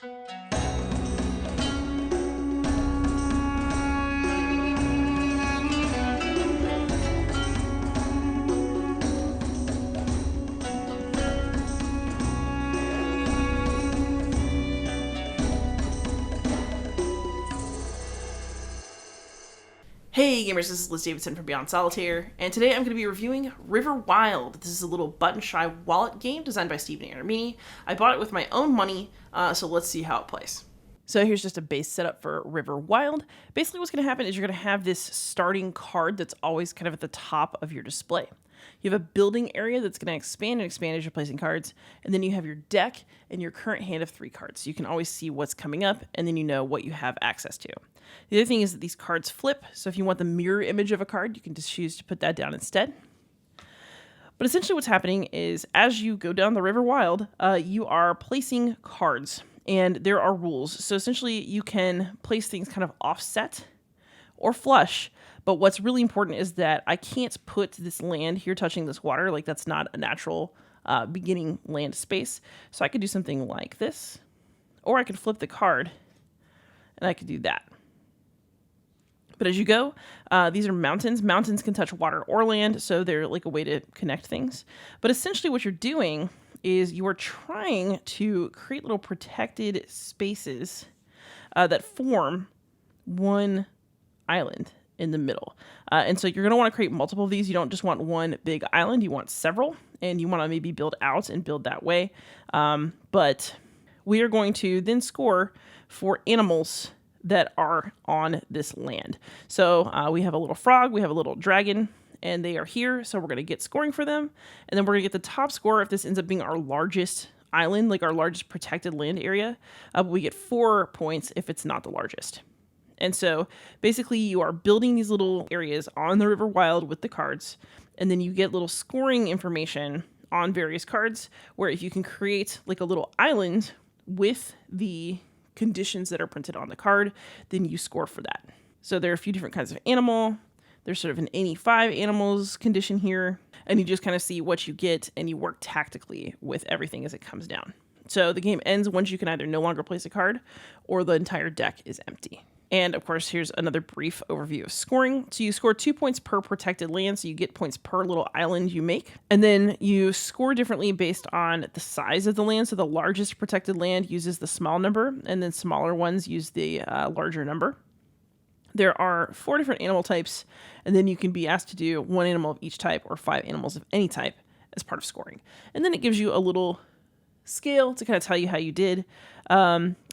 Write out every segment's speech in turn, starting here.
Hey gamers, this is Liz Davidson from Beyond Solitaire, and today I'm going to be reviewing River Wild. This is a little button-shy wallet game designed by Stephen Aramini. I bought it with my own money, so let's see how it plays. So here's just a base setup for River Wild. Basically what's going to happen is you're going to have this starting card that's always kind of at the top of your display. You have a building area that's going to expand and expand as you're placing cards, and then you have your deck and your current hand of 3 cards. So you can always see what's coming up, and then you know what you have access to. The other thing is that these cards flip, so if you want the mirror image of a card, you can just choose to put that down instead. But essentially what's happening is as you go down the River Wild, you are placing cards, and there are rules. So essentially you can place things kind of offset or flush, but what's really important is that I can't put this land here touching this water, like that's not a natural beginning land space. So I could do something like this, or I could flip the card, and I could do that. But as you go, these are mountains. Mountains can touch water or land, so they're like a way to connect things. But essentially what you're doing is you are trying to create little protected spaces that form one island in the middle. And so you're going to want to create multiple of these. You don't just want one big island. You want several, and you want to maybe build out and build that way. But we are going to then score for animals that are on this land. So we have a little frog, we have a little dragon, and they are here. So we're going to get scoring for them. And then we're going to get the top score if this ends up being our largest island, like our largest protected land area. But we get 4 points if it's not the largest. And so basically you are building these little areas on the River Wild with the cards, and then you get little scoring information on various cards where if you can create like a little island with the conditions that are printed on the card, then you score for that. So there are a few different kinds of animal. There's sort of an any 5 animals condition here, and you just kind of see what you get and you work tactically with everything as it comes down. So the game ends once you can either no longer place a card or the entire deck is empty. And of course, here's another brief overview of scoring. So you score 2 points per protected land, so you get points per little island you make. And then you score differently based on the size of the land. So the largest protected land uses the small number, and then smaller ones use the larger number. There are 4 different animal types, and then you can be asked to do 1 animal of each type or 5 animals of any type as part of scoring. And then it gives you a little scale to kind of tell you how you did.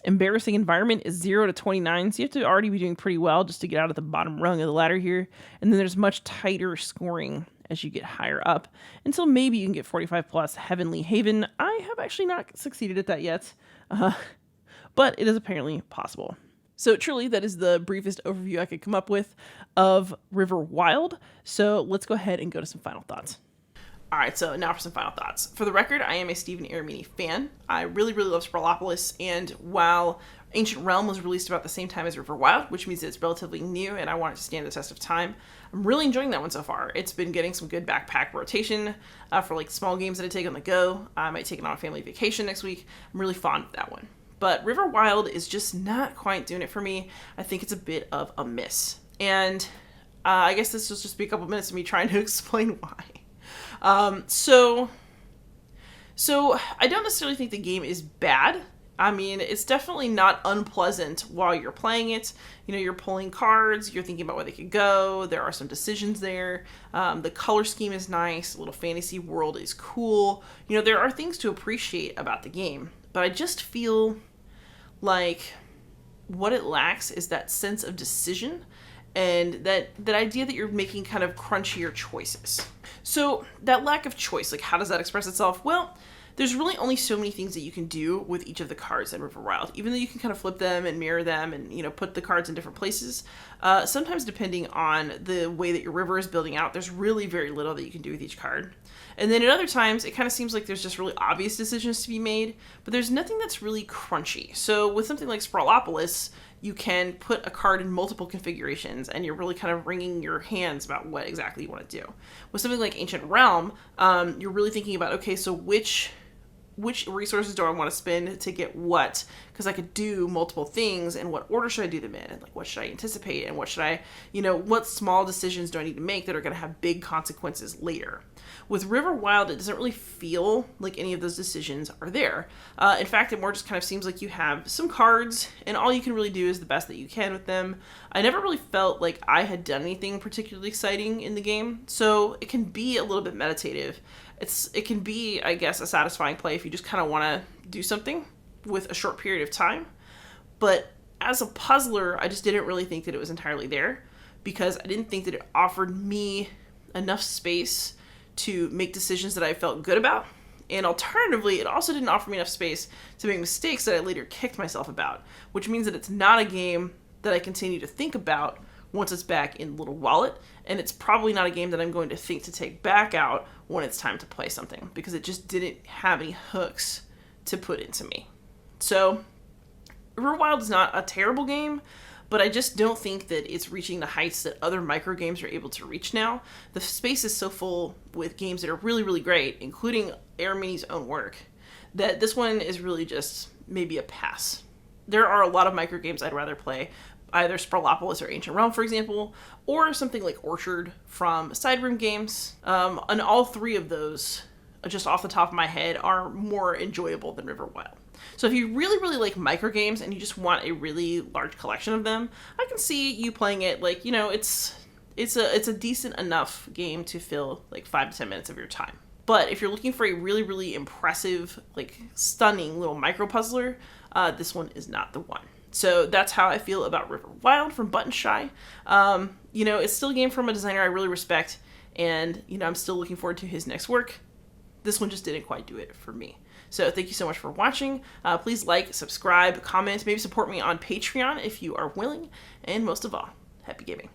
Embarrassing environment is 0 to 29, so you have to already be doing pretty well just to get out of the bottom rung of the ladder here. And then there's much tighter scoring as you get higher up, until maybe you can get 45 plus Heavenly Haven. I have actually not succeeded at that yet, but it is apparently possible. So truly, that is the briefest overview I could come up with of River Wild. So let's go ahead and go to some final thoughts. All right, so now for some final thoughts. For the record, I am a Stephen Aramini fan. I really, really love Sprawlopolis, and while Ancient Realm was released about the same time as River Wild, which means it's relatively new and I want it to stand the test of time, I'm really enjoying that one so far. It's been getting some good backpack rotation for like small games that I take on the go. I might take it on a family vacation next week. I'm really fond of that one. But River Wild is just not quite doing it for me. I think it's a bit of a miss. And I guess this will just be a couple minutes of me trying to explain why. So I don't necessarily think the game is bad. I mean, it's definitely not unpleasant while you're playing it. You know, you're pulling cards, you're thinking about where they could go. There are some decisions there. The color scheme is nice. A little fantasy world is cool. You know, there are things to appreciate about the game, but I just feel like what it lacks is that sense of decision and that idea that you're making kind of crunchier choices. So that lack of choice, like how does that express itself? Well, there's really only so many things that you can do with each of the cards in River Wild. Even though you can kind of flip them and mirror them and, you know, put the cards in different places, sometimes depending on the way that your river is building out, there's really very little that you can do with each card. And then at other times, it kind of seems like there's just really obvious decisions to be made, but there's nothing that's really crunchy. So with something like Sprawlopolis, you can put a card in multiple configurations and you're really kind of wringing your hands about what exactly you want to do. With something like Ancient Realm, you're really thinking about, okay, so which which resources do I want to spend to get what, because I could do multiple things, and what order should I do them in, and like what should I anticipate, and what should I, what small decisions do I need to make that are going to have big consequences later. With River Wild, it doesn't really feel like any of those decisions are there. In fact, it more just kind of seems like you have some cards, and all you can really do is the best that you can with them. I never really felt like I had done anything particularly exciting in the game, so it can be a little bit meditative. It can be, I guess, a satisfying play if you just kind of want to do something with a short period of time. But as a puzzler, I just didn't really think that it was entirely there, because I didn't think that it offered me enough space to make decisions that I felt good about. And alternatively, it also didn't offer me enough space to make mistakes that I later kicked myself about, which means that it's not a game that I continue to think about once it's back in Little Wallet, and it's probably not a game that I'm going to think to take back out when it's time to play something, because it just didn't have any hooks to put into me. So, River Wild is not a terrible game, but I just don't think that it's reaching the heights that other micro games are able to reach now. The space is so full with games that are really, really great, including Air Mini's own work, that this one is really just maybe a pass. There are a lot of micro games I'd rather play, either Sprawlopolis or Ancient Realm, for example, or something like Orchard from Side Room Games. And all three of those, just off the top of my head, are more enjoyable than River Wild. So if you really, really like micro games and you just want a really large collection of them, I can see you playing it. Like, it's a decent enough game to fill like 5 to 10 minutes of your time. But if you're looking for a really, really impressive, like stunning little micro puzzler, this one is not the one. So that's how I feel about River Wild from Button Shy. It's still a game from a designer I really respect, and I'm still looking forward to his next work. This one just didn't quite do it for me. So thank you so much for watching. Please like, subscribe, comment, maybe support me on Patreon if you are willing, and most of all, happy gaming.